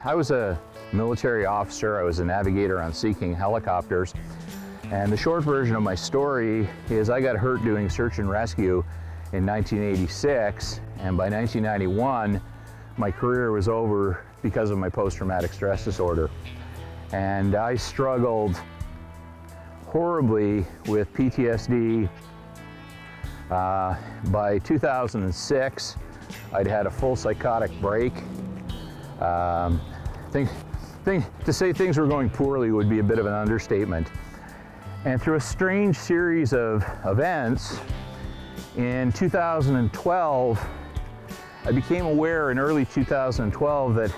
I was a military officer. I was a navigator on Sea King helicopters. And the short version of my story is I got hurt doing search and rescue in 1986. And by 1991, my career was over because of my post-traumatic stress disorder. And I struggled horribly with PTSD. By 2006, I'd had a full psychotic break. To say things were going poorly would be a bit of an understatement. And through a strange series of events, in 2012, I became aware in early 2012 that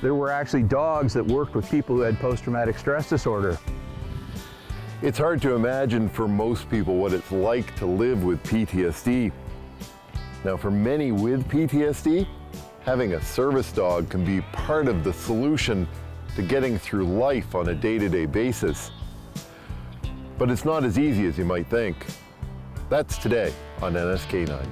there were actually dogs that worked with people who had post-traumatic stress disorder. It's hard to imagine for most people what it's like to live with PTSD. Now, for many with PTSD, having a service dog can be part of the solution to getting through life on a day-to-day basis. But it's not as easy as you might think. That's today on NSK9.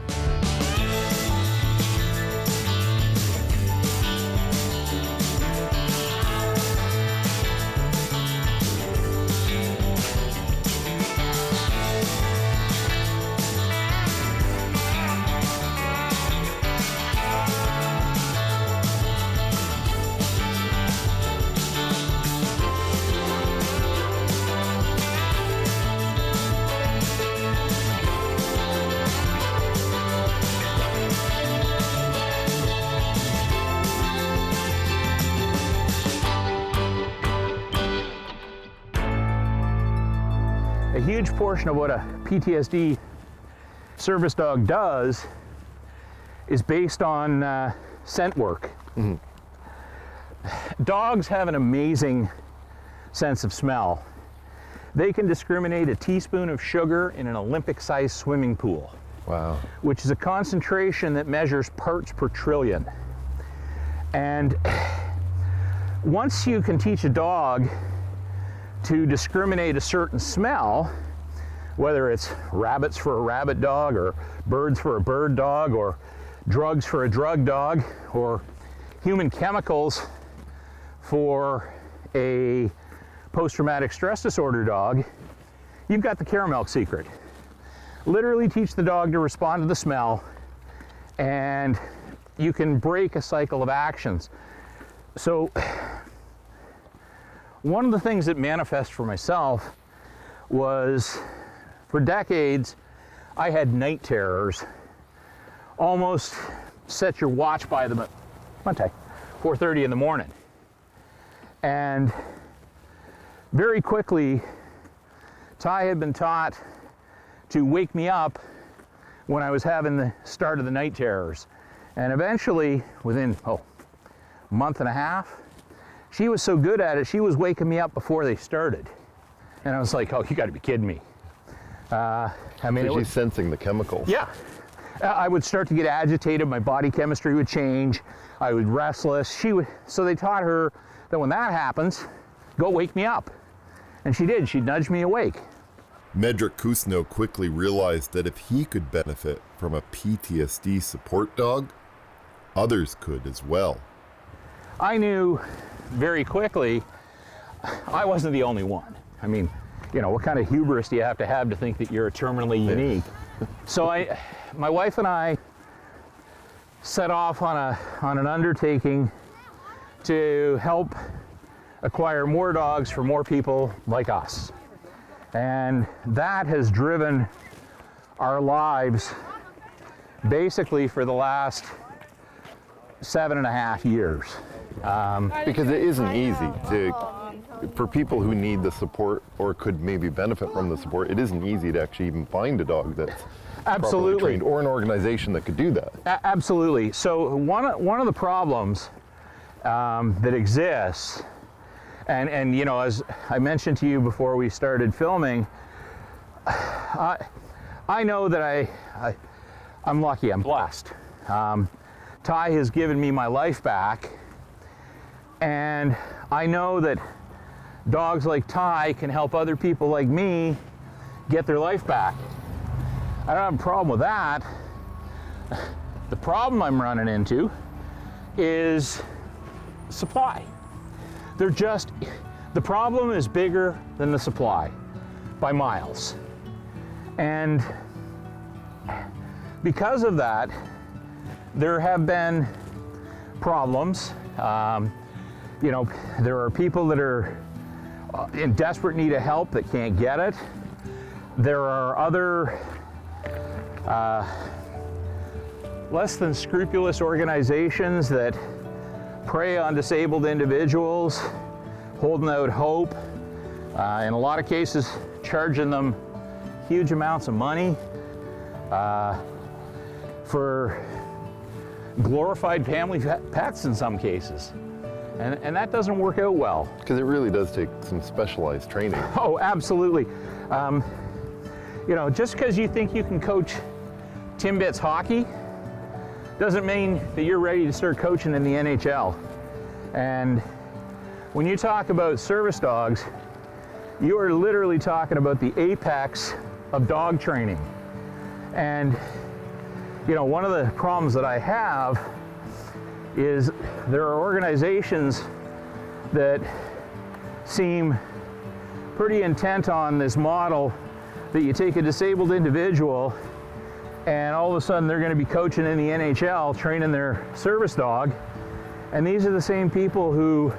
A huge portion of what a PTSD service dog does is based on scent work. Mm-hmm. Dogs have an amazing sense of smell. They can discriminate a teaspoon of sugar in an Olympic-sized swimming pool. Wow. Which is a concentration that measures parts per trillion. And once you can teach a dog to discriminate a certain smell, whether it's rabbits for a rabbit dog, or birds for a bird dog, or drugs for a drug dog, or human chemicals for a post-traumatic stress disorder dog, you've got the caramel secret. Literally teach the dog to respond to the smell, and you can break a cycle of actions. So one of the things that manifested for myself was, for decades, I had night terrors. Almost set your watch by them at 4:30 in the morning. And very quickly, Ty had been taught to wake me up when I was having the start of the night terrors. And eventually, within a month and a half, she was so good at it, she was waking me up before they started. And I was like, oh, you gotta be kidding me. She's sensing the chemicals. Yeah. I would start to get agitated, my body chemistry would change, I would restless. So they taught her that when that happens, go wake me up. And she did, she'd nudge me awake. Medrick Kusno quickly realized that if he could benefit from a PTSD support dog, others could as well. I knew very quickly I wasn't the only one. I mean, you know, what kind of hubris do you have to think that you're terminally unique? So my wife and I set off on an undertaking to help acquire more dogs for more people like us. And that has driven our lives basically for the last 7.5 years. Because it isn't easy for people who need the support or could maybe benefit from the support, it isn't easy to actually even find a dog that's properly trained, or an organization that could do that. Absolutely. So one of the problems that exists, and you know, as I mentioned to you before we started filming, I know that I'm lucky, I'm blessed. Ty has given me my life back, and I know that dogs like Ty can help other people like me get their life back. I don't have a problem with that. The problem I'm running into is supply. They're just, the problem is bigger than the supply by miles. And because of that, there have been problems. You know, there are people that are in desperate need of help that can't get it. There are other less than scrupulous organizations that prey on disabled individuals, holding out hope, in a lot of cases charging them huge amounts of money for glorified family pets in some cases. And that doesn't work out well. Because it really does take some specialized training. Oh, absolutely. You know, just because you think you can coach Timbits hockey doesn't mean that you're ready to start coaching in the NHL. And when you talk about service dogs, you are literally talking about the apex of dog training. And, you know, one of the problems that I have is there are organizations that seem pretty intent on this model that you take a disabled individual and all of a sudden they're going to be coaching in the NHL, training their service dog. And these are the same people who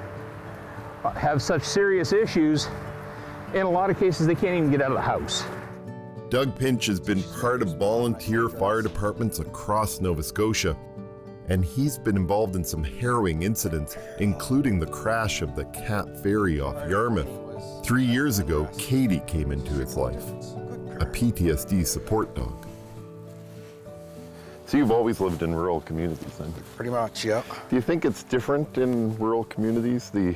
have such serious issues. In a lot of cases, they can't even get out of the house. Doug Pinch has been part of volunteer fire departments across Nova Scotia, and he's been involved in some harrowing incidents, including the crash of the Cat Ferry off Yarmouth. 3 years ago, Katie came into his life, a PTSD support dog. So you've always lived in rural communities then? Pretty much, yeah. Do you think it's different in rural communities, the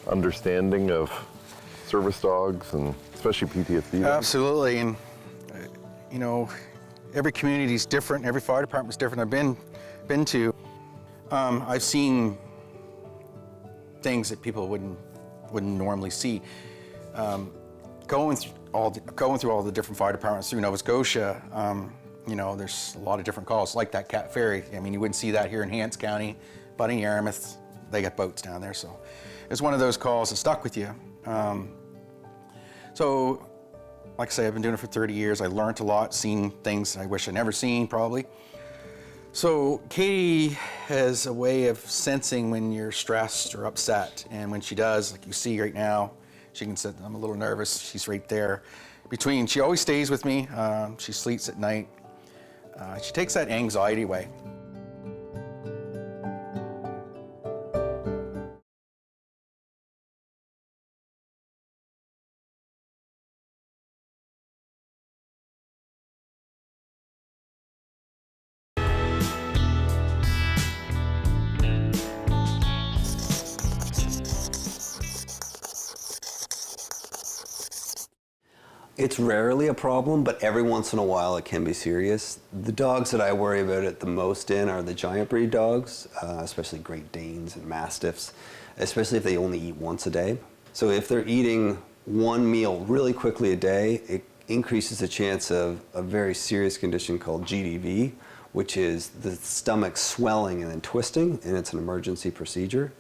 understanding of service dogs and especially PTSD? Absolutely, and you know, every community is different, every fire department is different. I've been to, I've seen things that people wouldn't normally see. Going through all the different fire departments through Nova Scotia, you know, there's a lot of different calls, like that Cat Ferry. I mean, you wouldn't see that here in Hants County, but in Yarmouth, they got boats down there, so it's one of those calls that stuck with you. So, like I say, I've been doing it for 30 years. I learned a lot, seen things I wish I'd never seen, probably. So Katie has a way of sensing when you're stressed or upset, and when she does, like you see right now, she can say, I'm a little nervous, she's right there. She always stays with me, she sleeps at night. She takes that anxiety away. It's rarely a problem, but every once in a while it can be serious. The dogs that I worry about it the most in are the giant breed dogs, especially Great Danes and Mastiffs, especially if they only eat once a day. So if they're eating one meal really quickly a day, it increases the chance of a very serious condition called GDV, which is the stomach swelling and then twisting, and it's an emergency procedure.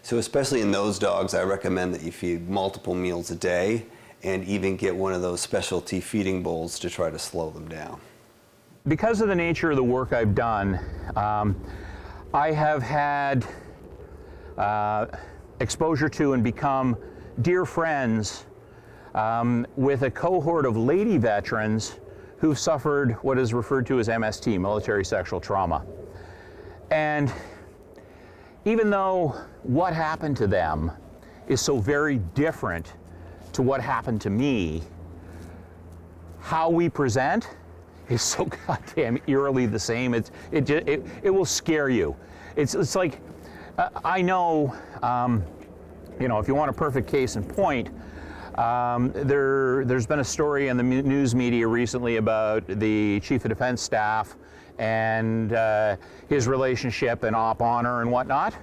So especially in those dogs, I recommend that you feed multiple meals a day and even get one of those specialty feeding bowls to try to slow them down. Because of the nature of the work I've done, I have had exposure to and become dear friends with a cohort of lady veterans who've suffered what is referred to as MST, military sexual trauma. And even though what happened to them is so very different to what happened to me, how we present is so goddamn eerily the same. It will scare you. It's like, I know, you know, if you want a perfect case in point, there's been a story in the news media recently about the Chief of Defense Staff and his relationship and op honor and whatnot.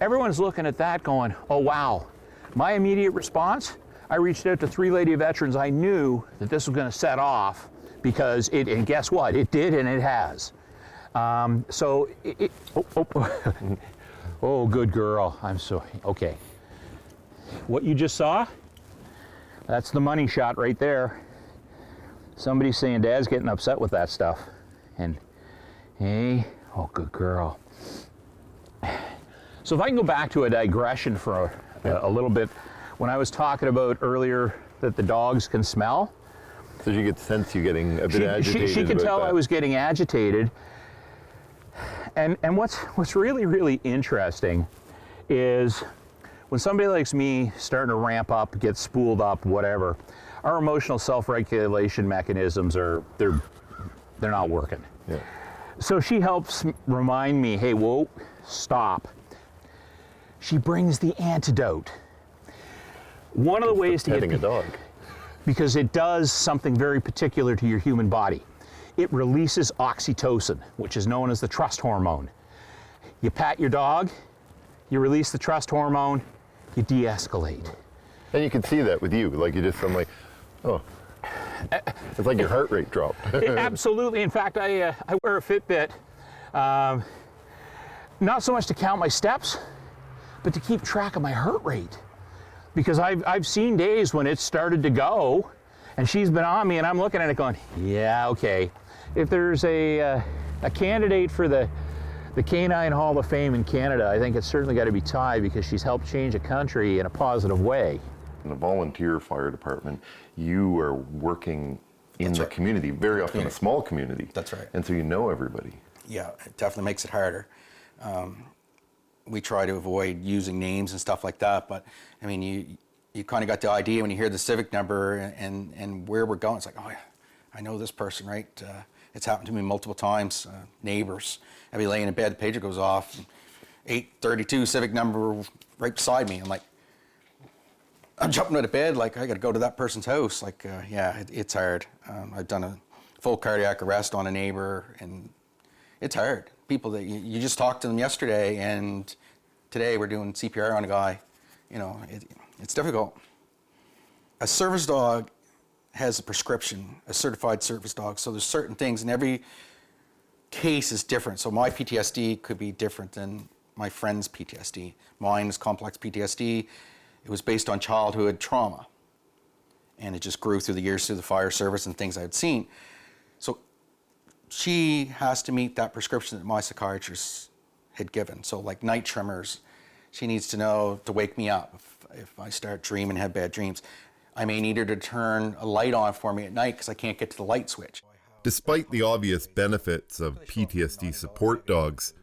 Everyone's looking at that going, oh wow. My immediate response, I reached out to 3 lady veterans. I knew that this was going to set off because and guess what? It did, and it has. Oh, good girl. I'm so, okay. What you just saw, that's the money shot right there. Somebody's saying Dad's getting upset with that stuff. And, hey, oh, good girl. So if I can go back to a digression for a little bit, when I was talking about earlier that the dogs can smell. So you could sense you getting a bit agitated. She could tell I was getting agitated. And what's really, really interesting is when somebody like me starting to ramp up, get spooled up, whatever, our emotional self-regulation mechanisms they're not working. Yeah. So she helps remind me, hey, whoa, stop. She brings the antidote. One of the ways to petting get a dog, because it does something very particular to your human body. It releases oxytocin, which is known as the trust hormone. You pat your dog, you release the trust hormone, you de-escalate. and you can see that with you. Like you just suddenly, oh, it's like your heart rate dropped. Absolutely. In fact, I wear a Fitbit, not so much to count my steps, but to keep track of my heart rate. Because I've seen days when it started to go, and she's been on me, and I'm looking at it going, yeah, okay. If there's a candidate for the Canine Hall of Fame in Canada, I think it's certainly got to be Ty, because she's helped change a country in a positive way. In a volunteer fire department, you are working in That's the right. community, very often a small community. That's right. And so you know everybody. Yeah, it definitely makes it harder. We try to avoid using names and stuff like that, but I mean, you kind of got the idea when you hear the civic number and where we're going. It's like, oh yeah, I know this person, right? It's happened to me multiple times. Neighbors, I'd be laying in bed, the pager goes off, 832 civic number right beside me. I'm like, I'm jumping out of bed, like I got to go to that person's house. Like, yeah, it's hard. I've done a full cardiac arrest on a neighbor, and it's hard. People that you just talked to them yesterday, and today we're doing CPR on a guy. You know, it's difficult. A service dog has a prescription, a certified service dog. So there's certain things, and every case is different. So my PTSD could be different than my friend's PTSD. Mine is complex PTSD. It was based on childhood trauma, and it just grew through the years through the fire service and things I had seen. So she has to meet that prescription that my psychiatrist had given. So like night tremors, she needs to know to wake me up if I start dreaming, have bad dreams. I may need her to turn a light on for me at night because I can't get to the light switch. Despite the obvious benefits of PTSD support dogs,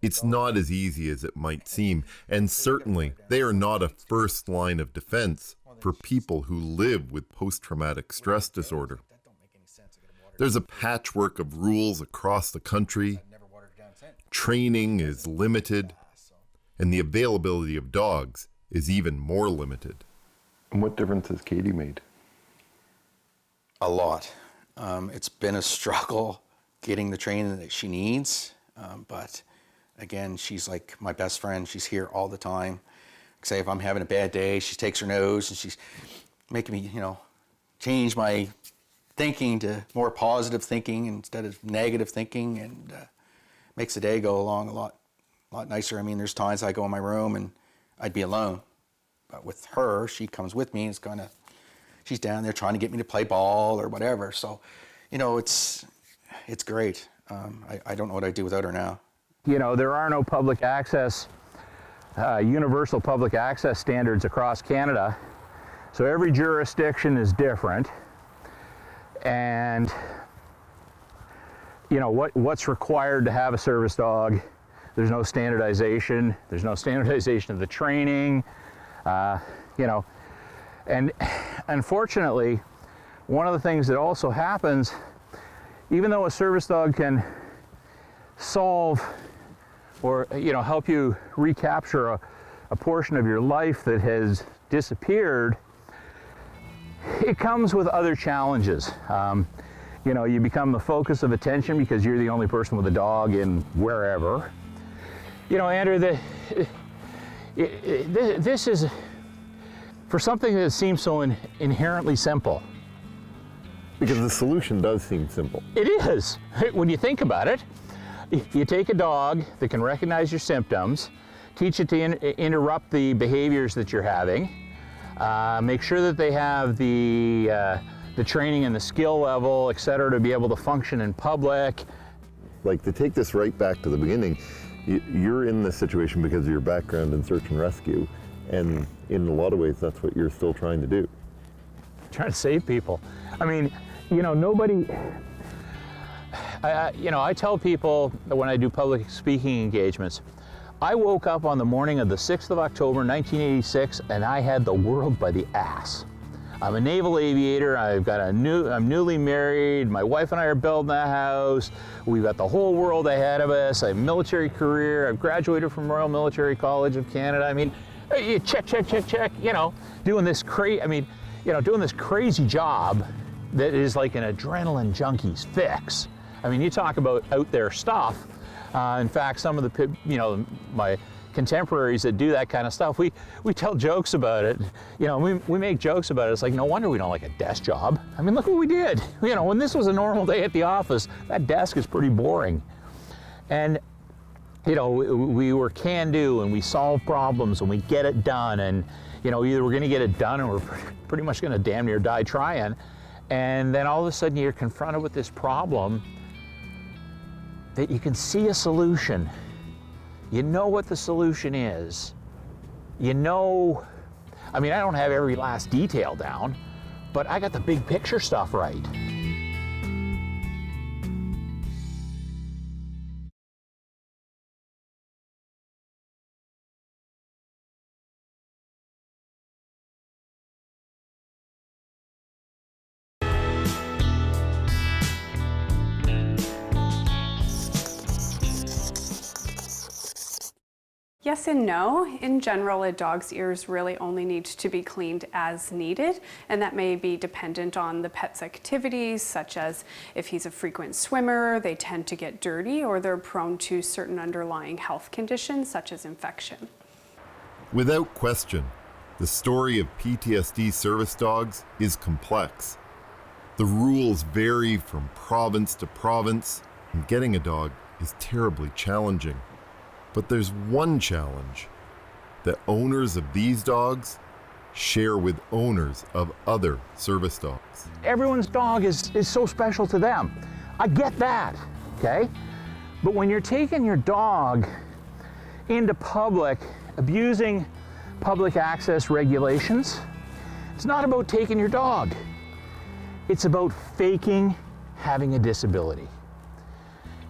it's not as easy as it might seem, and certainly they are not a first line of defense for people who live with post-traumatic stress disorder. There's a patchwork of rules across the country, training is limited, and the availability of dogs is even more limited. And what difference has Katie made? A lot. It's been a struggle getting the training that she needs, but again, she's like my best friend. She's here all the time. Say if I'm having a bad day, she takes her nose and she's making me, change my thinking to more positive thinking instead of negative thinking, and makes the day go along a lot nicer. I mean, there's times I go in my room and I'd be alone, but with her, she comes with me. It's she's down there trying to get me to play ball or whatever. So, it's great. I don't know what I'd do without her now. There are no public access, universal public access standards across Canada. So every jurisdiction is different. And, what's required to have a service dog, there's no standardization. There's no standardization of the training, And unfortunately, one of the things that also happens, even though a service dog can solve or help you recapture a portion of your life that has disappeared, it comes with other challenges. You become the focus of attention because you're the only person with a dog in wherever. Andrew, this is for something that seems so inherently simple. Because the solution does seem simple. It is, when you think about it. You take a dog that can recognize your symptoms, teach it to interrupt the behaviors that you're having. Make sure that they have the training and the skill level, et cetera, to be able to function in public. Like, to take this right back to the beginning, you're in this situation because of your background in search and rescue, and in a lot of ways that's what you're still trying to do. Trying to save people. I mean, you know, nobody, I tell people that when I do public speaking engagements, I woke up on the morning of the 6th of October, 1986, and I had the world by the ass. I'm a naval aviator, I'm newly married, my wife and I are building a house, we've got the whole world ahead of us, I have a military career, I've graduated from Royal Military College of Canada. I mean, check, you know, doing this crazy job that is like an adrenaline junkie's fix. I mean, you talk about out there stuff. In fact, some of the, my contemporaries that do that kind of stuff, we tell jokes about it. You know, we make jokes about it. It's like, no wonder we don't like a desk job. I mean, look what we did. You know, when this was a normal day at the office, that desk is pretty boring. And, you know, we were can-do, and we solve problems, and we get it done. And, you know, either we're going to get it done, or we're pretty much going to damn near die trying. And then all of a sudden you're confronted with this problem that you can see a solution. You know what the solution is. You know, I mean, I don't have every last detail down, but I got the big picture stuff right. Yes and no. In general, a dog's ears really only need to be cleaned as needed, and that may be dependent on the pet's activities, such as if he's a frequent swimmer, they tend to get dirty, or they're prone to certain underlying health conditions, such as infection. Without question, the story of PTSD service dogs is complex. The rules vary from province to province, and getting a dog is terribly challenging. But there's one challenge that owners of these dogs share with owners of other service dogs. Everyone's dog is so special to them. I get that, okay? But when you're taking your dog into public, abusing public access regulations, it's not about taking your dog. It's about faking having a disability.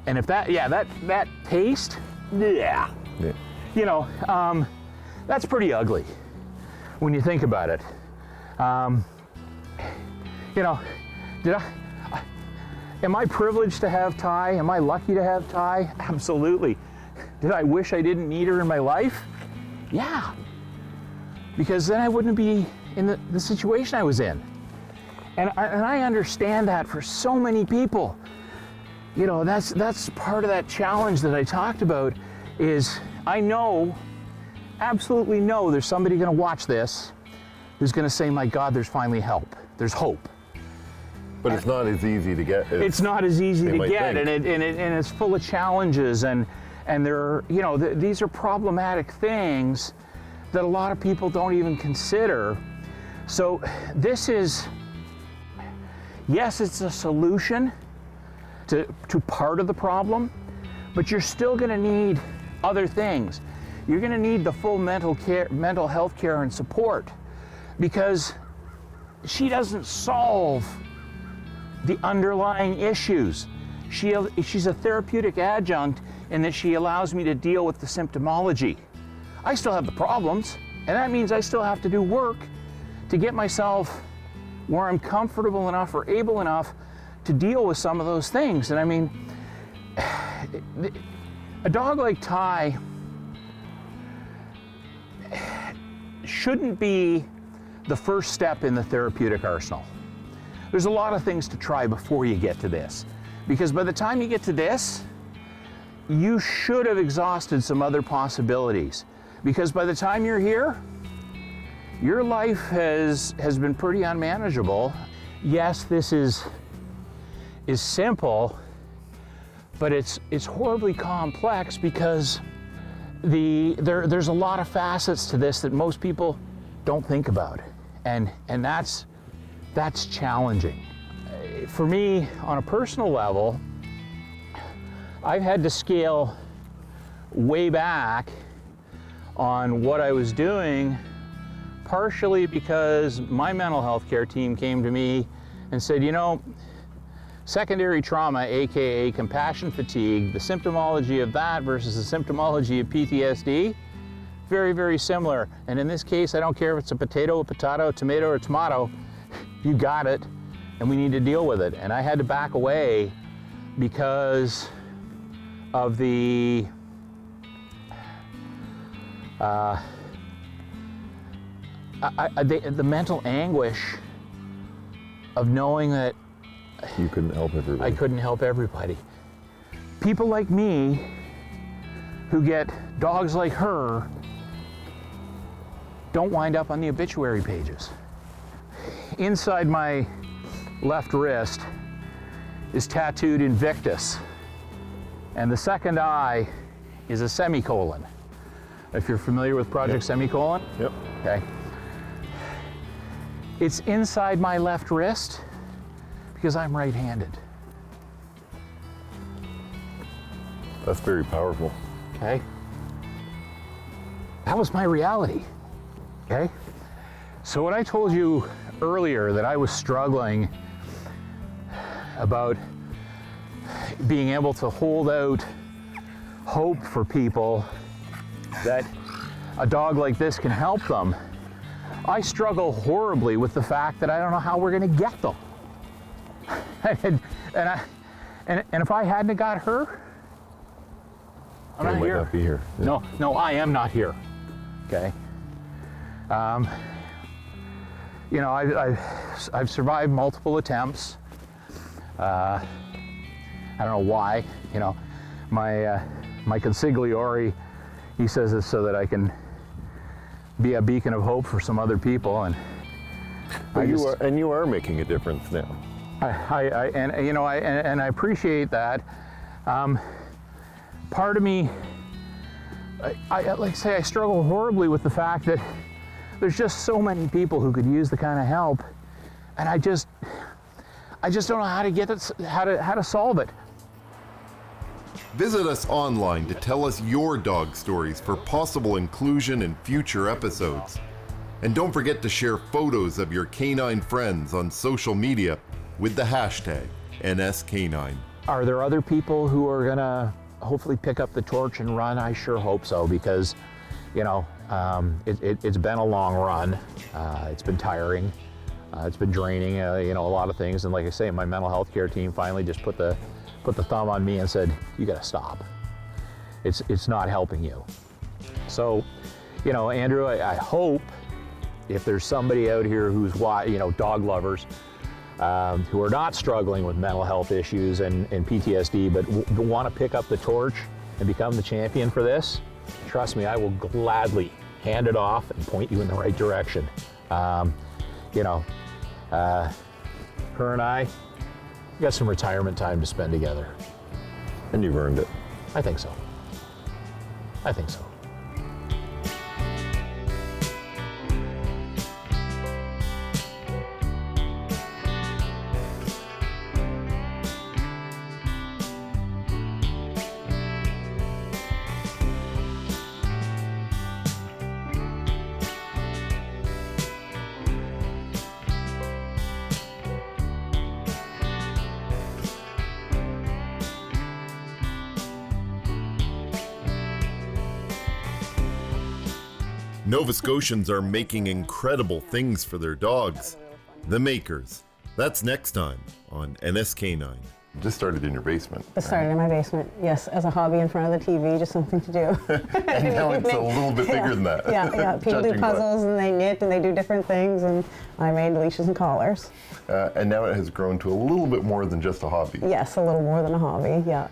And if that taste, yeah. You know, that's pretty ugly when you think about it. You know, am I privileged to have Ty? Am I lucky to have Ty? Absolutely. Did I wish I didn't need her in my life? Yeah. Because then I wouldn't be in the situation I was in. And I understand that for so many people. You know, that's part of that challenge that I talked about. Is I know, absolutely know, there's somebody going to watch this who's going to say, my God, there's finally help. There's hope. But it's not as easy to get. It's not as easy to get, and it's full of challenges, and there are, you know, these are problematic things that a lot of people don't even consider. So this is, yes, it's a solution to part of the problem, but you're still going to need other things. You're going to need the full mental health care and support, because she doesn't solve the underlying issues. She's a therapeutic adjunct in that she allows me to deal with the symptomology. I still have the problems, and that means I still have to do work to get myself where I'm comfortable enough or able enough to deal with some of those things. And I mean, a dog like Ty shouldn't be the first step in the therapeutic arsenal. There's a lot of things to try before you get to this, because by the time you get to this, you should have exhausted some other possibilities, because by the time you're here, your life has been pretty unmanageable. Yes, this is simple, but it's horribly complex, because there's a lot of facets to this that most people don't think about, and that's challenging. For me, on a personal level, I've had to scale way back on what I was doing, partially because my mental health care team came to me and said, you know, secondary trauma, aka compassion fatigue, the symptomology of that versus the symptomology of PTSD, very, very similar. And in this case, I don't care if it's a potato, a tomato, or tomato, you got it, and we need to deal with it. And I had to back away because of the mental anguish of knowing that You couldn't help everybody. I couldn't help everybody. People like me who get dogs like her don't wind up on the obituary pages. Inside my left wrist is tattooed Invictus, and the second eye is a semicolon. If you're familiar with Project Semicolon? Yep. Okay. It's inside my left wrist because I'm right-handed. That's very powerful. Okay? That was my reality. Okay? So when I told you earlier that I was struggling about being able to hold out hope for people that a dog like this can help them, I struggle horribly with the fact that I don't know how we're going to get them. And if I hadn't got her, I'm I not might here. not be here. Yeah. No, I am not here. Okay. You know, I've survived multiple attempts. I don't know why. You know, my consigliere, he says it's so that I can be a beacon of hope for some other people, and But you are making a difference now. I appreciate that. Part of me, I struggle horribly with the fact that there's just so many people who could use the kind of help, and I just don't know how to get it, how to solve it. Visit us online to tell us your dog stories for possible inclusion in future episodes. And don't forget to share photos of your canine friends on social media with the hashtag NSK9. Are there other people who are gonna hopefully pick up the torch and run? I sure hope so, because, you know, it's been a long run. It's been tiring. It's been draining, you know, a lot of things. And like I say, my mental health care team finally just put the thumb on me and said, you gotta stop. It's not helping you. So, you know, Andrew, I hope if there's somebody out here who's, you know, dog lovers, who are not struggling with mental health issues and PTSD, but want to pick up the torch and become the champion for this, trust me, I will gladly hand it off and point you in the right direction. You know, her and I got some retirement time to spend together. And you've earned it. I think so. I think so. Nova Scotians are making incredible things for their dogs. The Makers. That's next time on NSK9. Just started in your basement. It started in my basement, yes, as a hobby in front of the TV, just something to do. And now it's a little bit bigger than that. Yeah. People do Judging by- puzzles and they knit and they do different things, and I made leashes and collars. And now it has grown to a little bit more than just a hobby. Yes, a little more than a hobby, yeah.